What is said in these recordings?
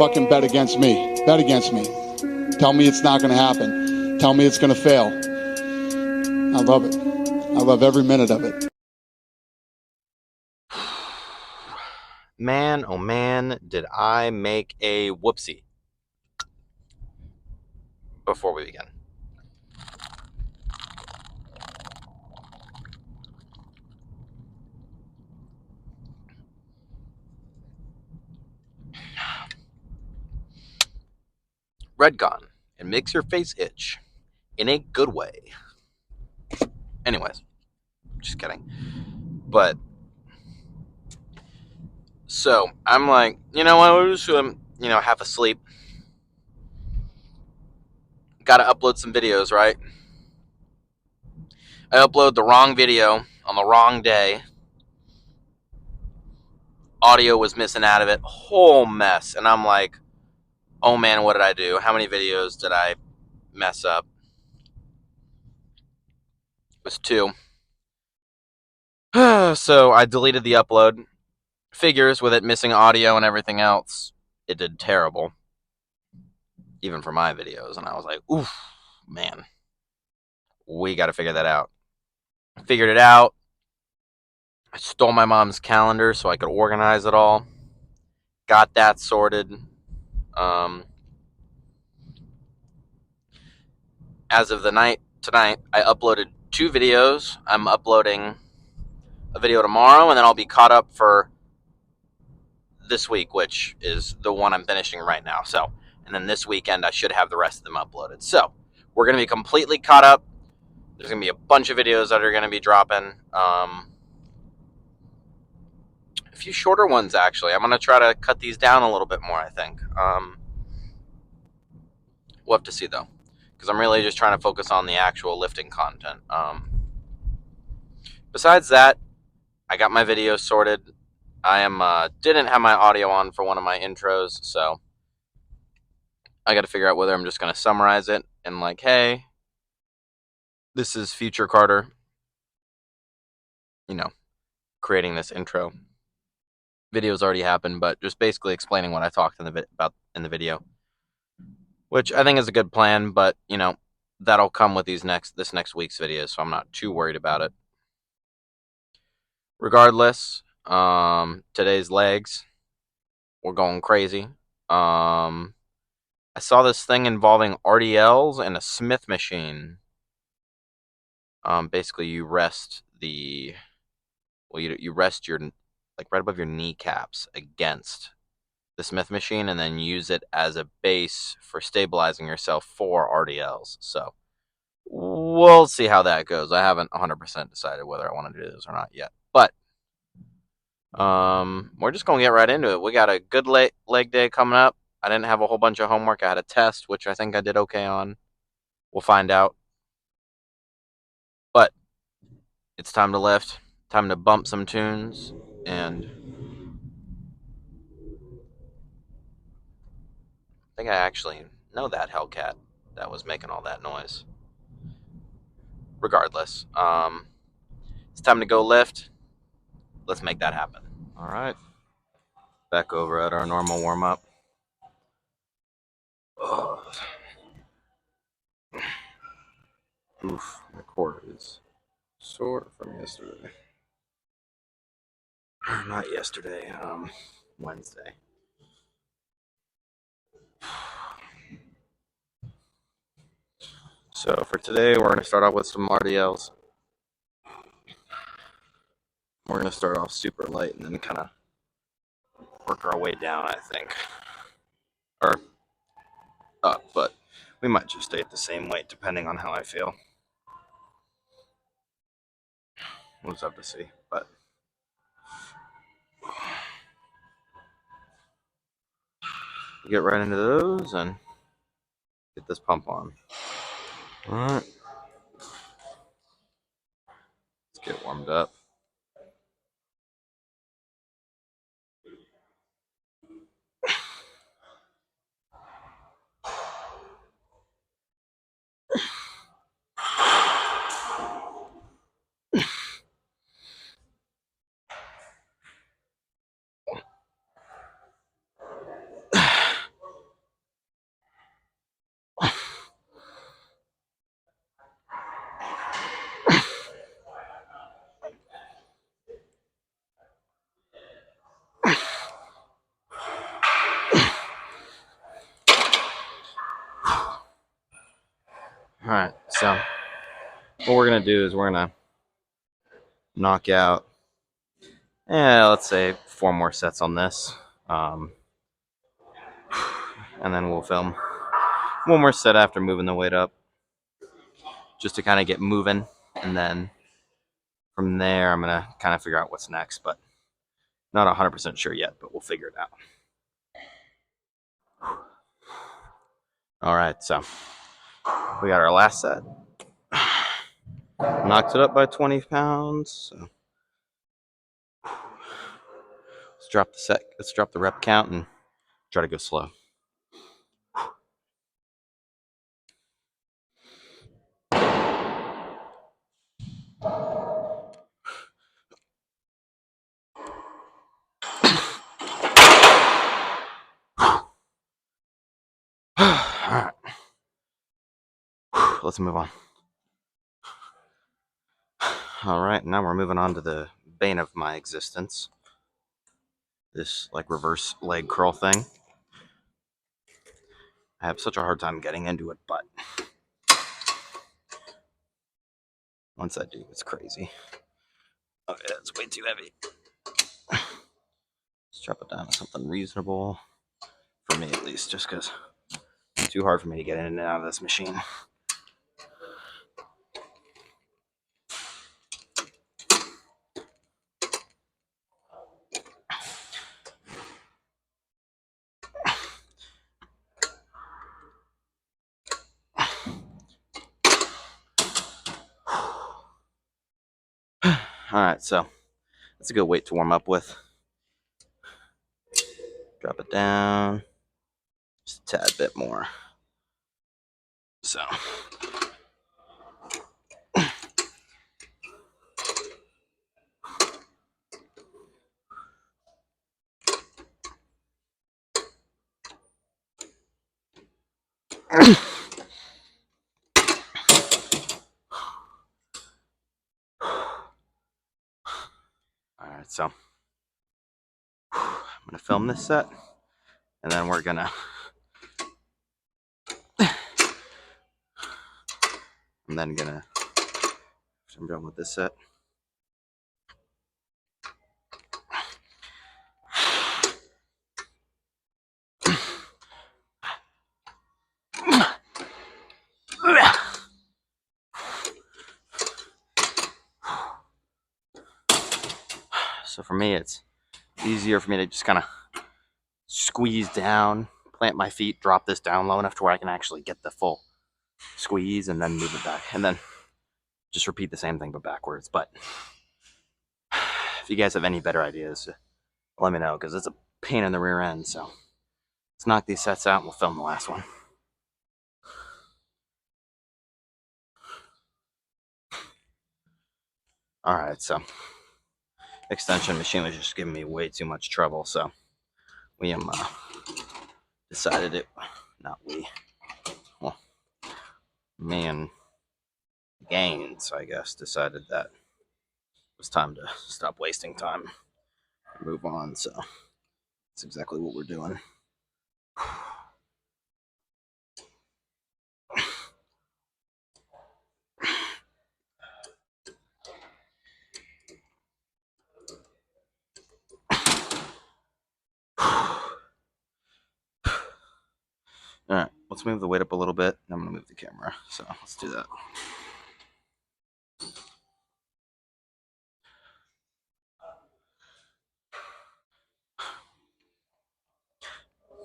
fucking bet against me. Bet against me. Tell me it's not going to happen. Tell me it's going to fail. I love it. I love every minute of it. Man, oh man, did I make a whoopsie before we begin. Redcon. It makes your face itch. In a good way. Anyways, just kidding. But, so, I'm like, you know what, we're just, half asleep. Gotta upload some videos, right? I upload the wrong video on the wrong day. Audio was missing out of it. Whole mess. And I'm like, oh man, what did I do? How many videos did I mess up? It was 2. So I deleted the upload. Figures with it missing audio and everything else, it did terrible. Even for my videos. And I was like, oof, man. We got to figure that out. I figured it out. I stole my mom's calendar so I could organize it all. Got that sorted. As of the night tonight, I uploaded 2 videos. I'm uploading a video tomorrow, and then I'll be caught up for this week, which is the one I'm finishing right now. So, and then this weekend I should have the rest of them uploaded. So, we're going to be completely caught up. There's going to be a bunch of videos that are going to be dropping. A few shorter ones, actually. I'm going to try to cut these down a little bit more, I think. We'll have to see, though, because I'm really just trying to focus on the actual lifting content. Besides that, I got my videos sorted. I didn't have my audio on for one of my intros, so I got to figure out whether I'm just going to summarize it and like, hey, this is future Carter, creating this intro. Video's already happened, but just basically explaining what I talked about in the video, which I think is a good plan. But that'll come with this next week's videos, so I'm not too worried about it. Regardless, today's legs were going crazy. I saw this thing involving RDLs and a Smith machine. Basically, you rest you rest your right above your kneecaps against the Smith machine, and then use it as a base for stabilizing yourself for RDLs. So we'll see how that goes. I haven't 100% decided whether I want to do this or not yet, but we're just gonna get right into it. We got a good leg day coming up. I didn't have a whole bunch of homework. I had a test, which I think I did okay on. We'll find out. But it's time to lift, time to bump some tunes, and I think I actually know that Hellcat that was making all that noise. Regardless, it's time to go lift. Let's make that happen. All right. Back over at our normal warm-up. Oof, my core is sore from yesterday. Not yesterday, Wednesday. So for today, we're going to start off with some RDLs. We're going to start off super light and then kind of work our way down, I think. Or up, but we might just stay at the same weight depending on how I feel. We'll just have to see, but get right into those and get this pump on. All right. Let's get warmed up. Alright, so what we're going to do is we're going to knock out, let's say 4 more sets on this. And then we'll film one more set after moving the weight up, just to kind of get moving. And then from there, I'm going to kind of figure out what's next, but not 100% sure yet, but we'll figure it out. All right, so we got our last set. Knocked it up by 20 pounds. So let's drop the rep count and try to go slow. All right. Let's move on. All right, now we're moving on to the bane of my existence. This like reverse leg curl thing. I have such a hard time getting into it, but once I do, it's crazy. Okay, that's way too heavy. Let's drop it down to something reasonable, for me at least, just because it's too hard for me to get in and out of this machine. Alright, so that's a good weight to warm up with. Drop it down just a tad bit more. So alright, so I'm gonna film this set, and then we're gonna I'm done with this set. So for me, it's easier for me to just kind of squeeze down, plant my feet, drop this down low enough to where I can actually get the full squeeze, and then move it back, and then just repeat the same thing but backwards. But if you guys have any better ideas, let me know, because it's a pain in the rear end. So let's knock these sets out and we'll film the last one. Alright, so extension machine was just giving me way too much trouble, so we decided it, not we, well, me and Gaines, I guess, decided that it was time to stop wasting time and move on. So that's exactly what we're doing. All right, let's move the weight up a little bit. I'm gonna move the camera, so let's do that.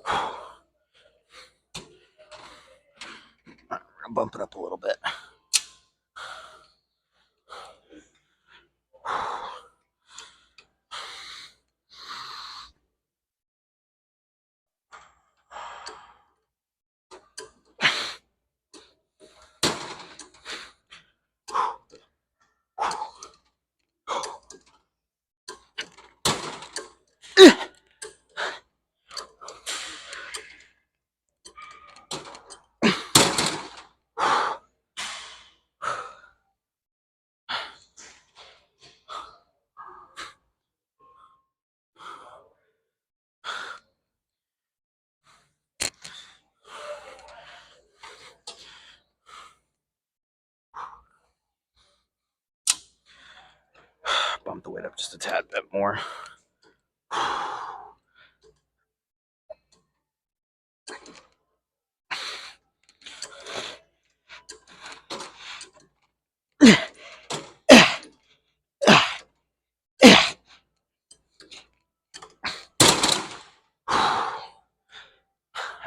All right, we're gonna bump it up a little bit. up just a tad bit more.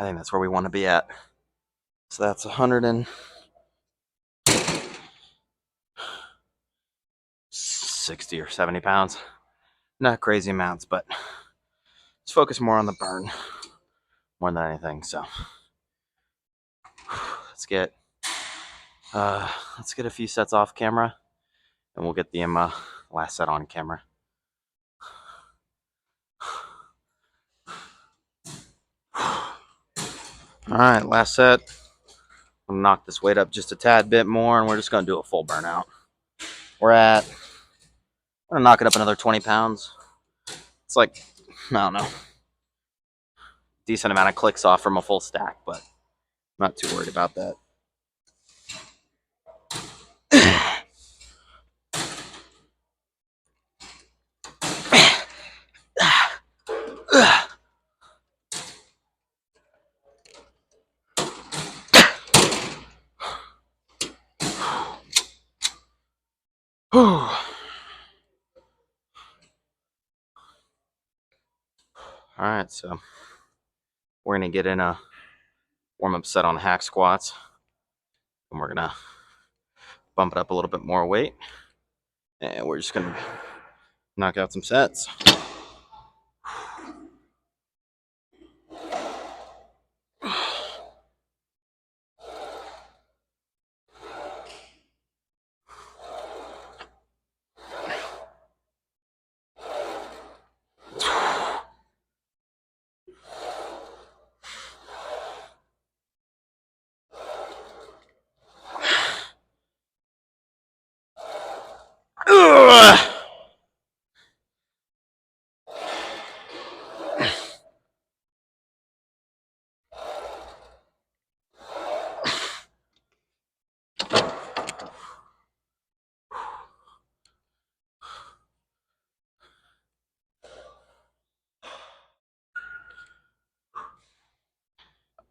I think that's where we want to be at. So that's 160 or 70 pounds. Not crazy amounts, but let's focus more on the burn more than anything. So let's get a few sets off camera, and we'll get the last set on camera. All right, last set. I'm gonna knock this weight up just a tad bit more, and we're just gonna do a full burnout. I'm gonna knock it up another 20 pounds. It's like, I don't know, decent amount of clicks off from a full stack, but I'm not too worried about that. All right, so we're gonna get in a warm-up set on hack squats, and we're gonna bump it up a little bit more weight, and we're just gonna knock out some sets.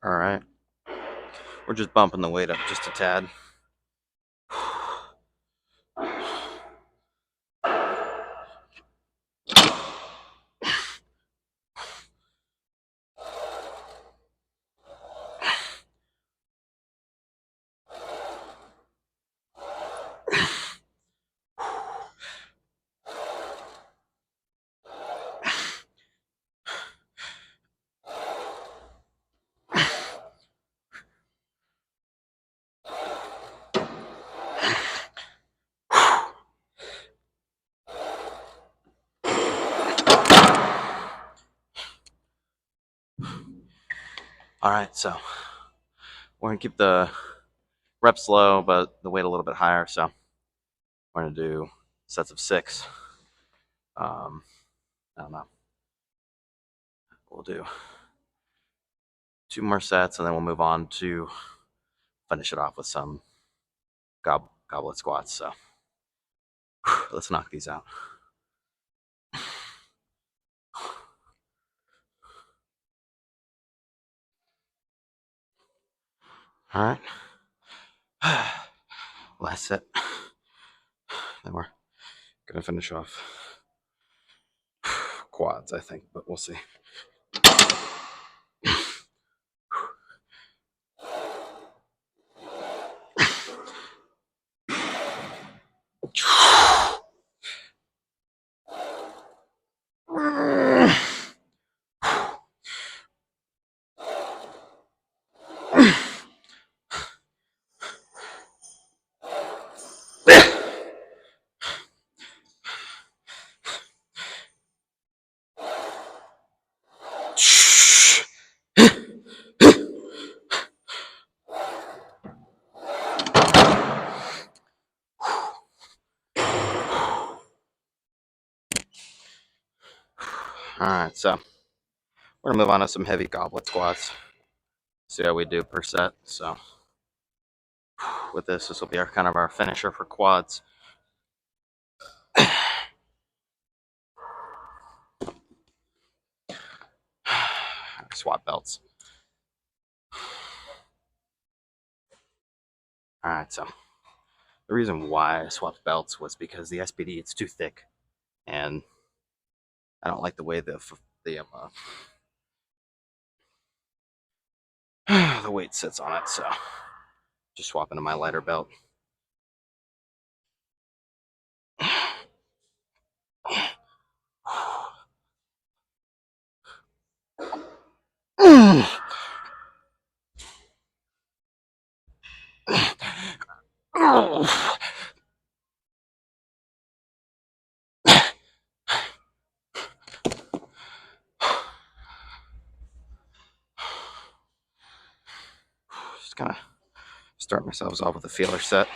All right, we're just bumping the weight up just a tad. All right, so we're gonna keep the reps low, but the weight a little bit higher. So we're gonna do sets of 6. I don't know. We'll do 2 more sets, and then we'll move on to finish it off with some goblet squats. So let's knock these out. All right. Last set. Then we're gonna finish off quads, I think, but we'll see. All right, so we're gonna move on to some heavy goblet squats. See how we do per set. So with this will be our kind of our finisher for quads. swap belts. Alright, so the reason why I swapped belts was because the SPD, it's too thick, and I don't like the way the the weight sits on it, so just swapping to my lighter belt. Just gonna start myself off with a feeler set,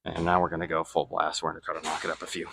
and now we're gonna go full blast. We're gonna try to knock it up a few.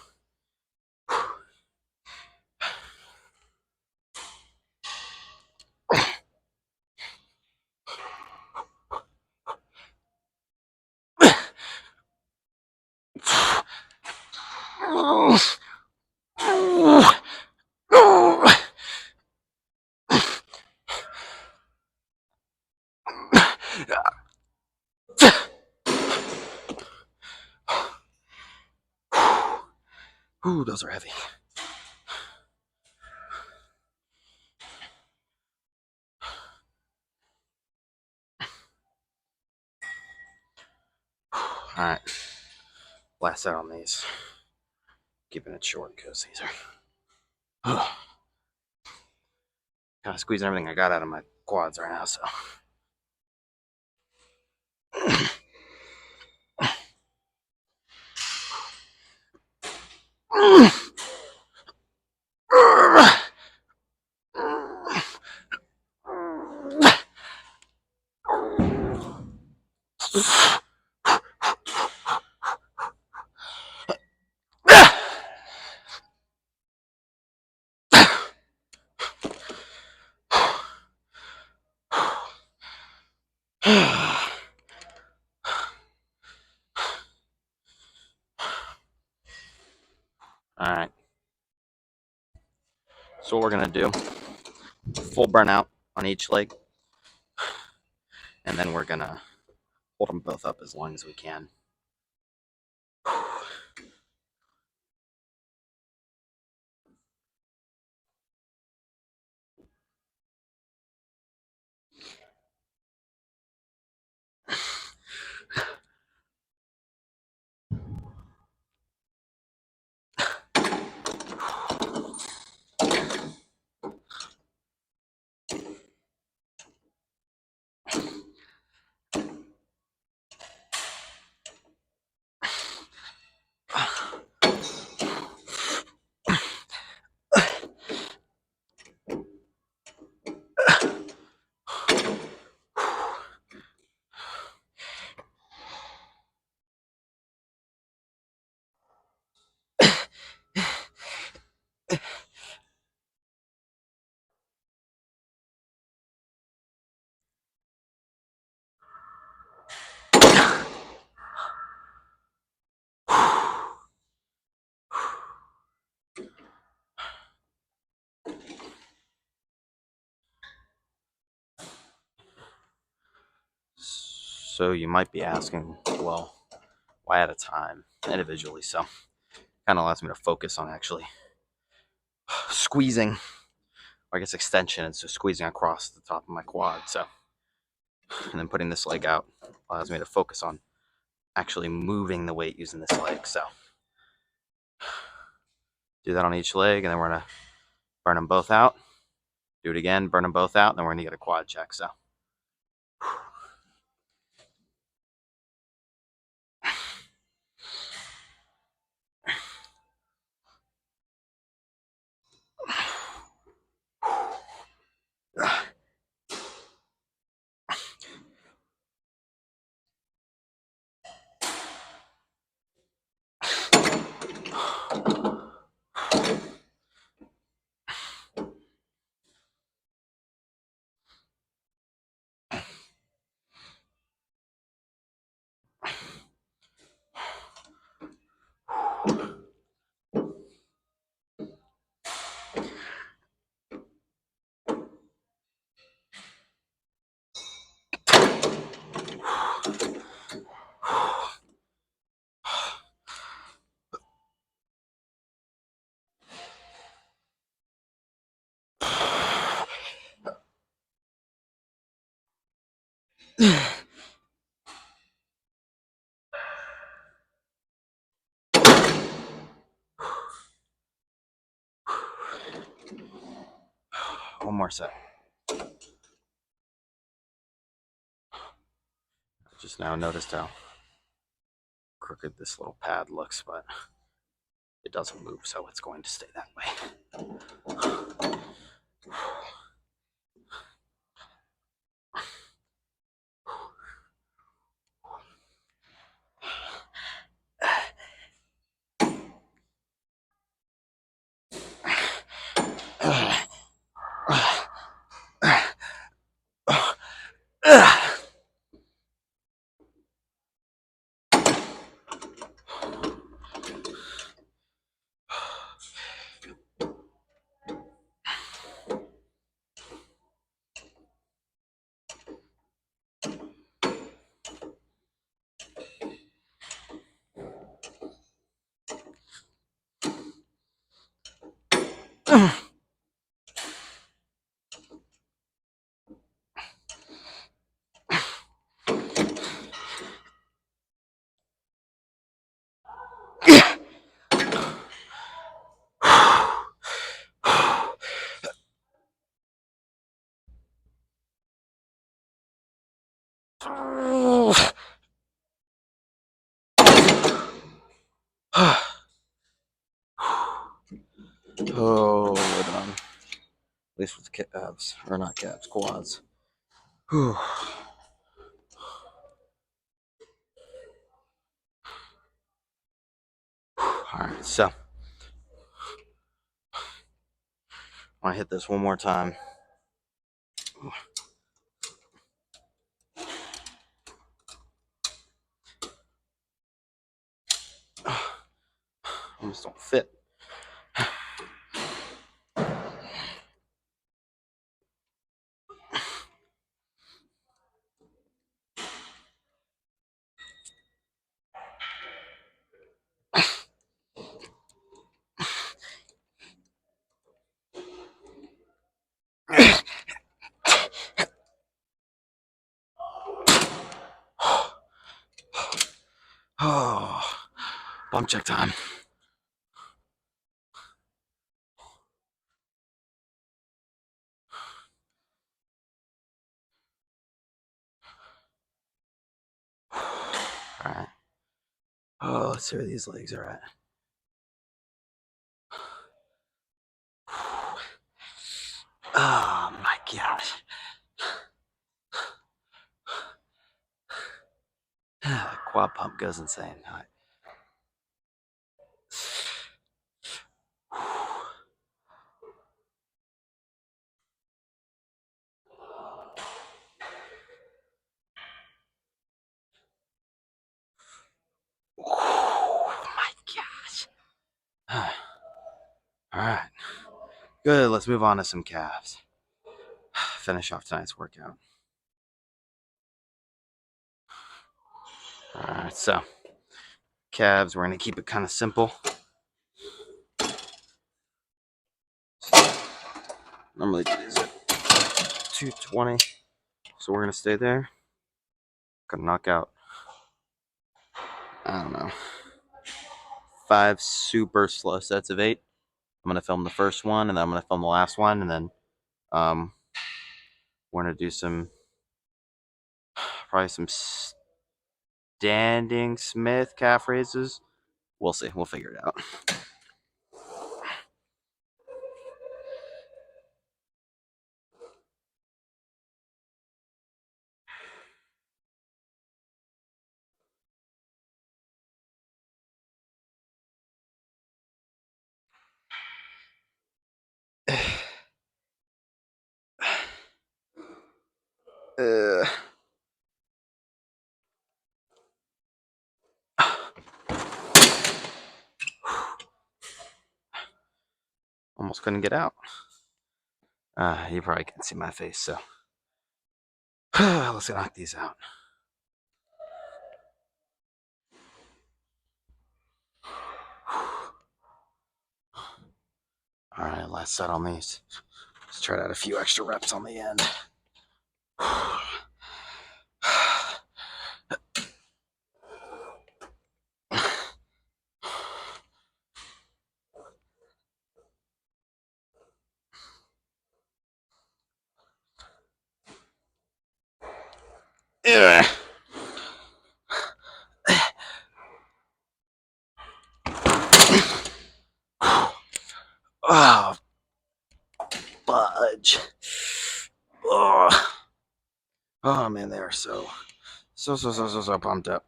Ooh, those are heavy. All right, blast out on these. Keeping it short because these are kind of squeezing everything I got out of my quads right now. So. Alright. So what we're going to do, full burnout on each leg, and then we're going to hold them both up as long as we can. So you might be asking, well, why at a time, individually? So kind of allows me to focus on actually squeezing, or I guess extension, and so squeezing across the top of my quad. So, and then putting this leg out allows me to focus on actually moving the weight using this leg. So do that on each leg, and then we're gonna burn them both out. Do it again, burn them both out, and then we're gonna get a quad check. So. One more set. I just now noticed how crooked this little pad looks, but it doesn't move, so it's going to stay that way. Oh, we're done. At least with calves, or not calves, quads. Whew. Alright, so I want to hit this one more time. Almost don't fit. Oh, bump check time. Alright. Oh, let's see where these legs are at. Oh my gosh. Quad pump goes insane. Right. Oh my gosh. Alright. Good. Let's move on to some calves. Finish off tonight's workout. Alright, so calves, we're going to keep it kind of simple. Normally do these at 220, so we're going to stay there. Gonna knock out, I don't know, 5 super slow sets of 8. I'm going to film the first one, and then I'm going to film the last one, and then we're going to do probably some standing Smith calf raises. We'll see. We'll figure it out. Almost couldn't get out. You probably can't see my face, so let's knock these out. All right, last set on these. Let's try to add a few extra reps on the end. Ugh. Oh, fudge. Oh. Oh man, they are so pumped up.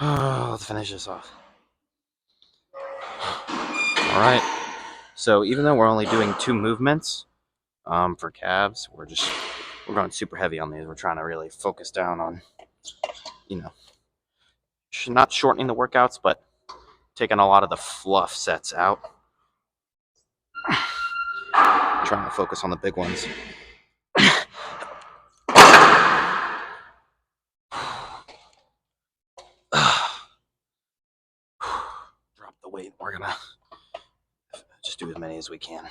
Oh, let's finish this off. All right. So even though we're only doing 2 movements for calves, we're going super heavy on these. We're trying to really focus down on, you know, not shortening the workouts, but taking a lot of the fluff sets out. Trying to focus on the big ones. Drop the weight. We're gonna just do as many as we can.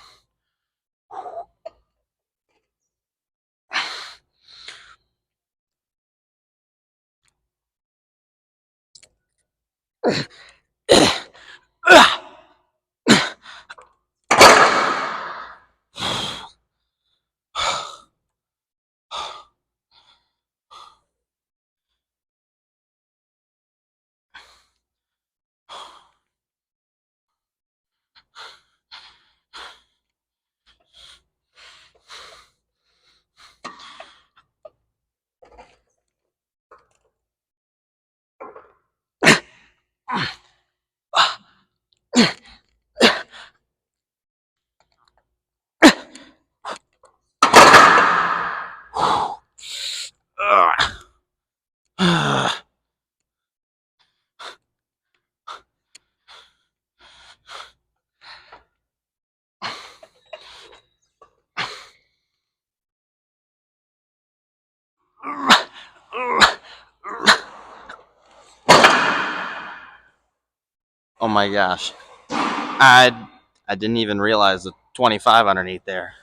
Oh my gosh. I didn't even realize the 25 underneath there.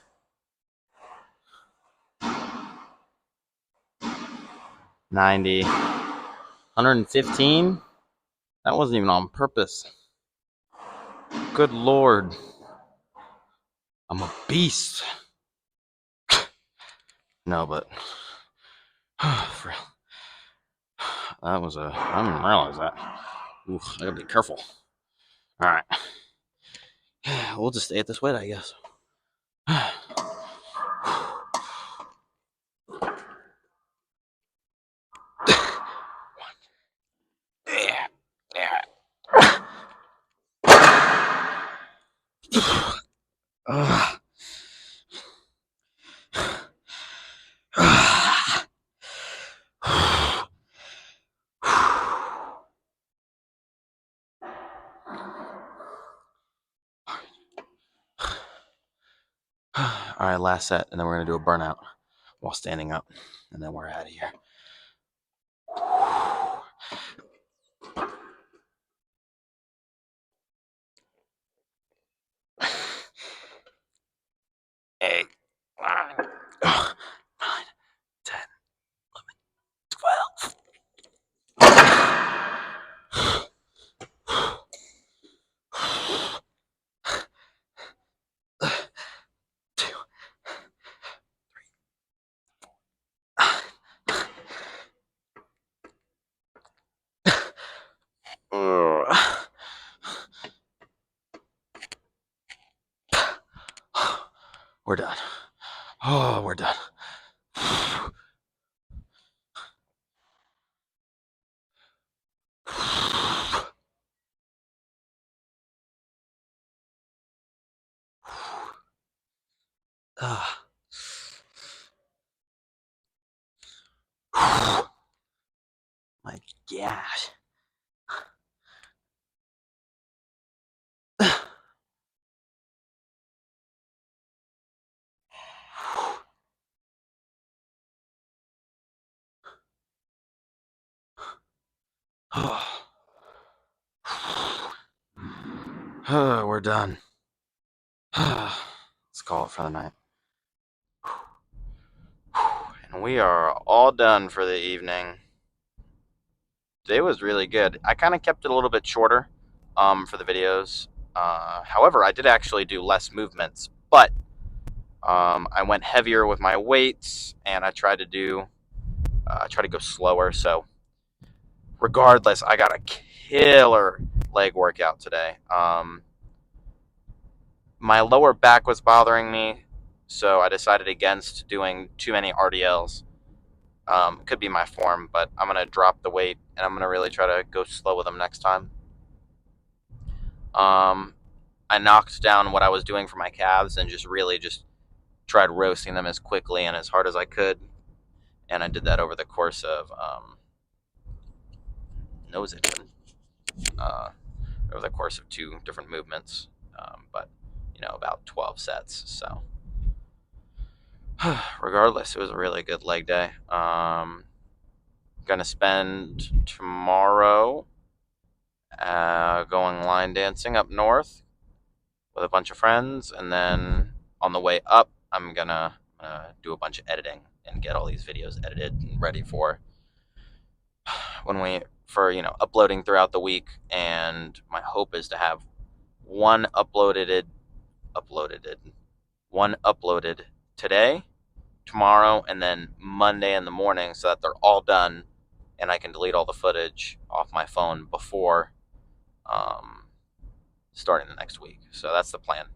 90. 115? That wasn't even on purpose. Good lord. I'm a beast. No, but for real. That was I didn't realize that. Oof, I gotta be careful. Alright. We'll just stay at this weight, I guess. Alright, last set, and then we're gonna do a burnout while standing up, and then we're out of here. Eight, 9, 10, 11, 12. We're done. Oh, we're done. My gosh. We're done. Let's call it for the night. And we are all done for the evening. Today was really good. I kind of kept it a little bit shorter for the videos. However, I did actually do less movements, but I went heavier with my weights, and I tried to do try to go slower. So regardless, I got a killer leg workout today. My lower back was bothering me, so I decided against doing too many RDLs. Could be my form, but I'm going to drop the weight, and I'm going to really try to go slow with them next time. I knocked down what I was doing for my calves and just really just tried roasting them as quickly and as hard as I could. And I did that over the course of nose itching, over the course of 2 different movements, but about 12 sets. So regardless, it was a really good leg day. Gonna spend tomorrow going line dancing up north with a bunch of friends, and then on the way up, I'm gonna do a bunch of editing and get all these videos edited and ready for uploading throughout the week. And my hope is to have one uploaded today, tomorrow, and then Monday in the morning, so that they're all done and I can delete all the footage off my phone before starting the next week. So that's the plan.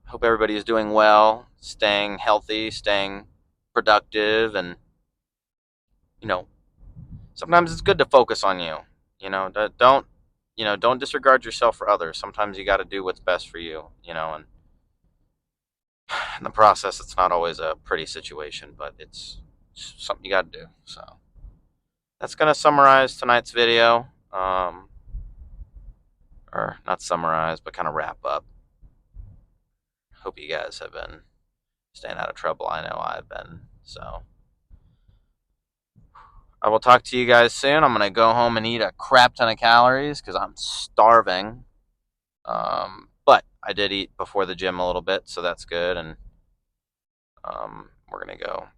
Hope everybody is doing well, staying healthy, staying productive, and sometimes it's good to focus on you. Don't disregard yourself for others. Sometimes you got to do what's best for you. And in the process, it's not always a pretty situation, but it's something you got to do. So that's gonna summarize tonight's video, or not summarize, but kind of wrap up. Hope you guys have been staying out of trouble. I know I've been. So I will talk to you guys soon. I'm gonna go home and eat a crap ton of calories because I'm starving. But I did eat before the gym a little bit, so that's good. And we're gonna go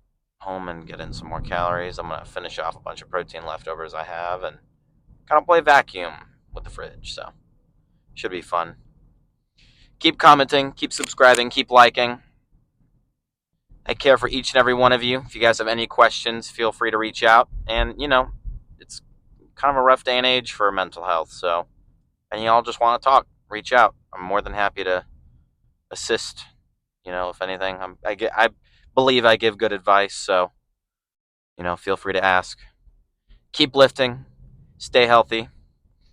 home and get in some more calories. I'm gonna finish off a bunch of protein leftovers I have and kind of play vacuum with the fridge. So should be fun. Keep commenting, keep subscribing, keep liking. I care for each and every one of you. If you guys have any questions, feel free to reach out. And, it's kind of a rough day and age for mental health. So, and y'all just want to talk, reach out. I'm more than happy to assist. If anything, I believe I give good advice. So, feel free to ask. Keep lifting, stay healthy,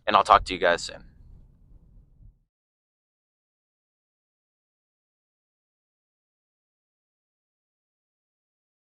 and I'll talk to you guys soon.